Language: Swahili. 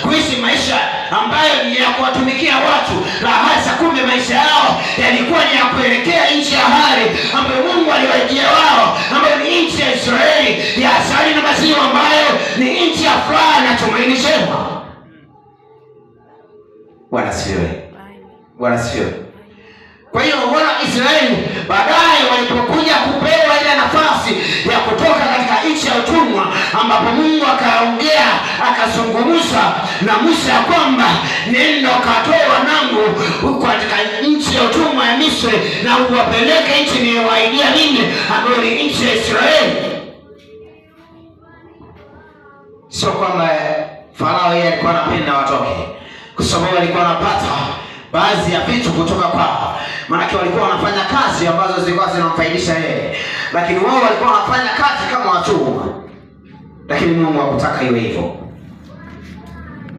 kuishi maisha ambayo ni ya kuwatumikia watu, na hasa kumbe maisha yao yalikuwa ni ya kuelekea nchi ya ahadi ambayo Mungu aliwaahidi wao, ambayo ni nchi ya Israeli ya asali na maziwa, ambayo ni nchi ya furaha na tumaini jema. Bwana asifiwe. Bwana asifiwe. Kwa hiyo wana Israeli baadaye walipokuja kupewa ile nafasi ya kutoka katika nchi ya utumwa, ambapo Mungu akaongea akazungumza na Musa ya kwamba nenda ukatoe wanangu katika nchi ya utumwa ya Misri na uwapeleke nchi niliyowaahidia mimi, ambayo ni nchi ya Israeli. Sio kwamba Farao yeye alikuwa anapenda watoke, kwa sababu alikuwa anapata baadhi ya vitu kutoka kwao. Maana walikuwa wanafanya kazi ambazo zilikuwa zinamfaidisha yeye, lakini wao walikuwa wanafanya kazi kama watumwa. Lakini Mungu hakutaka iwe hivyo.